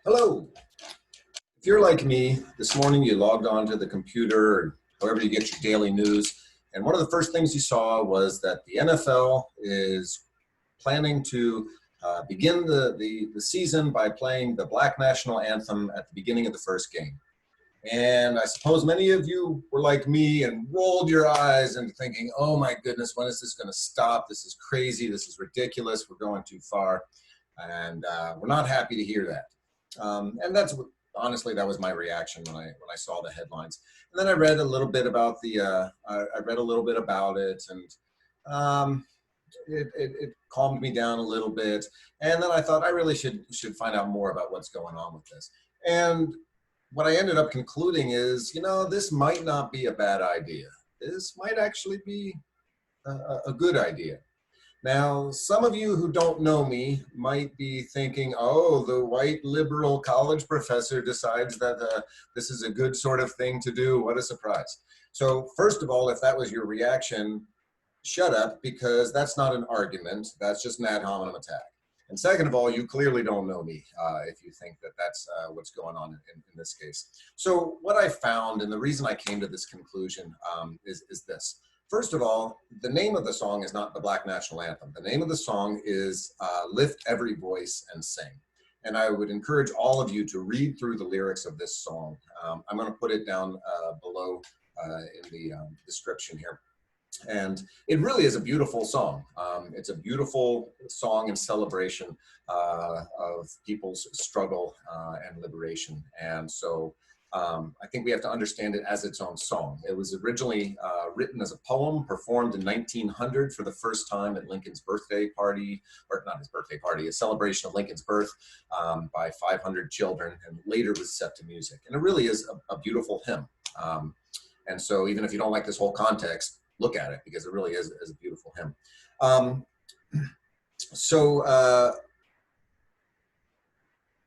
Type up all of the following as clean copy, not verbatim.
Hello. If you're like me, this morning you logged on to the computer or however you get your daily news, and one of the first things you saw was that the NFL is planning to begin the season by playing the Black National Anthem at the beginning of the first game. And I suppose many of you were like me and rolled your eyes and thinking, oh my goodness, when is this going to stop? This is crazy. This is ridiculous. We're going too far. And we're not happy to hear that. And that's what, honestly, that was my reaction when I saw the headlines. And then I read a little bit about I read a little bit about it, and um, it calmed me down a little bit. And then I thought I really should find out more about what's going on with this. And what I ended up concluding is, this might not be a bad idea. This might actually be a good idea. Now, some of you who don't know me might be thinking, oh, the white liberal college professor decides that this is a good sort of thing to do. What a surprise. So first of all, if that was your reaction, shut up, because that's not an argument. That's just an ad hominem attack. And second of all, you clearly don't know me if you think that that's what's going on in this case. So what I found, and the reason I came to this conclusion is this. First of all, the name of the song is not the Black National Anthem. The name of the song is Lift Every Voice and Sing. And I would encourage all of you to read through the lyrics of this song. I'm going to put it down below in the description here. And it really is a beautiful song. It's a beautiful song in celebration of people's struggle and liberation. And so I think we have to understand it as its own song. It was originally written as a poem, performed in 1900 for the first time at Lincoln's birthday party, or not his birthday party, a celebration of Lincoln's birth by 500 children, and later was set to music. And it really is a beautiful hymn. And so even if you don't like this whole context, look at it, because it really is a beautiful hymn.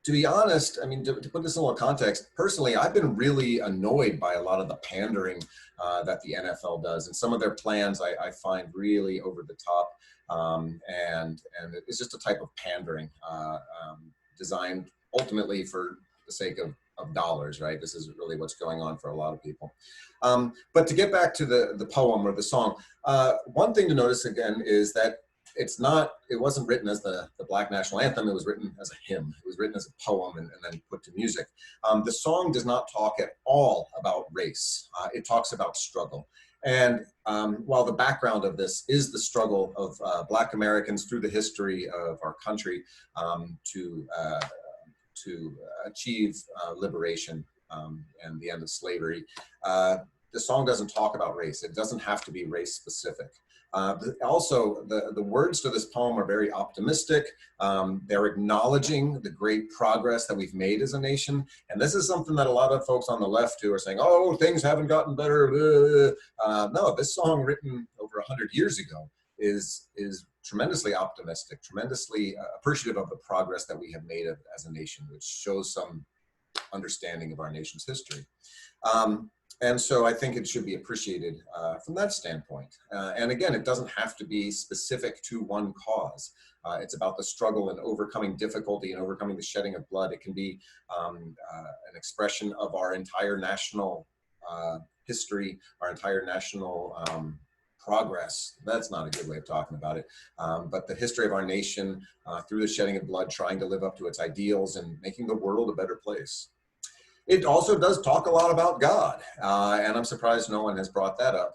To be honest, I mean, to put this in a little context, personally, I've been really annoyed by a lot of the pandering that the NFL does. And some of their plans I find really over the top. And it's just a type of pandering designed ultimately for the sake of dollars, right? This is really what's going on for a lot of people. But to get back to the poem or the song, one thing to notice again is that it wasn't written as the Black National Anthem. It was written as a hymn. It was written as a poem and then put to music. The song does not talk at all about race. It talks about struggle. And while the background of this is the struggle of Black Americans through the history of our country to achieve liberation and the end of slavery, the song doesn't talk about race. It doesn't have to be race specific. Also, the words to this poem are very optimistic. They're acknowledging the great progress that we've made as a nation. And this is something that a lot of folks on the left who are saying, oh, things haven't gotten better. No, this song written over 100 years ago is tremendously optimistic, tremendously appreciative of the progress that we have made as a nation, which shows some understanding of our nation's history. And so I think it should be appreciated from that standpoint. And again, it doesn't have to be specific to one cause. It's about the struggle and overcoming difficulty and overcoming the shedding of blood. It can be an expression of our entire national history, our entire national progress. That's not a good way of talking about it. But the history of our nation through the shedding of blood, trying to live up to its ideals and making the world a better place. It also does talk a lot about God, and I'm surprised no one has brought that up,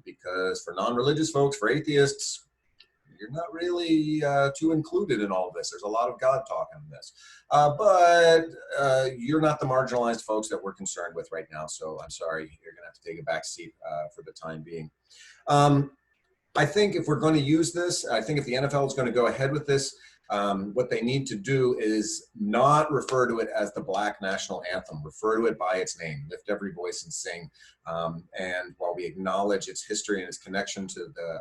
because for non-religious folks, for atheists, you're not really too included in all of this. There's a lot of God talk in this, but you're not the marginalized folks that we're concerned with right now, so I'm sorry, you're gonna have to take a back seat for the time being. I think if we're going to use this, I think if the NFL is going to go ahead with this, what they need to do is not refer to it as the Black National Anthem. Refer to it by its name. Lift every voice and sing. And while we acknowledge its history and its connection to the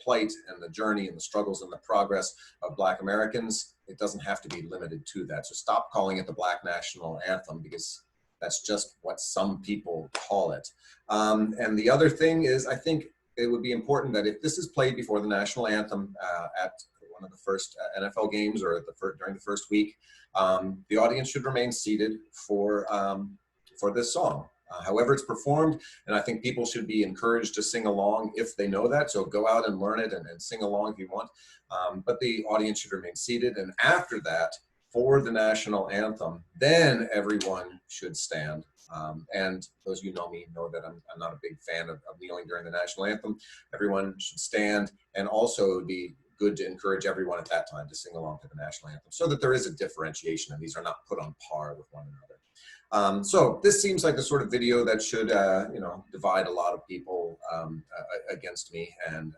plight and the journey and the struggles and the progress of Black Americans, it doesn't have to be limited to that. So stop calling it the Black National Anthem, because that's just what some people call it. And the other thing is, I think it would be important that if this is played before the national anthem at one of the first NFL games or during the first week, the audience should remain seated for this song. However it's performed, and I think people should be encouraged to sing along if they know that, so go out and learn it and sing along if you want, but the audience should remain seated. And after that, for the national anthem, then everyone should stand. And those of you who know me know that I'm not a big fan of kneeling during the national anthem. Everyone should stand, and also it would be good to encourage everyone at that time to sing along to the national anthem so that there is a differentiation and these are not put on par with one another. So this seems like the sort of video that should, you know, divide a lot of people against me, and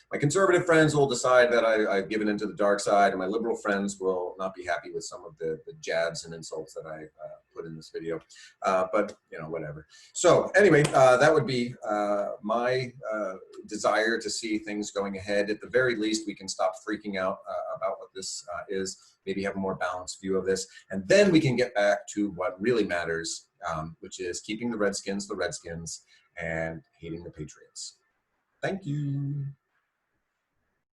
my conservative friends will decide that I've given into the dark side, and my liberal friends will not be happy with some of the jabs and insults that I put in this video, but you know, whatever. So anyway, that would be my desire to see things going ahead. At the very least, we can stop freaking out about what this is, maybe have a more balanced view of this, and then we can get back to what really matters, which is keeping the Redskins, and hating the Patriots. Thank you.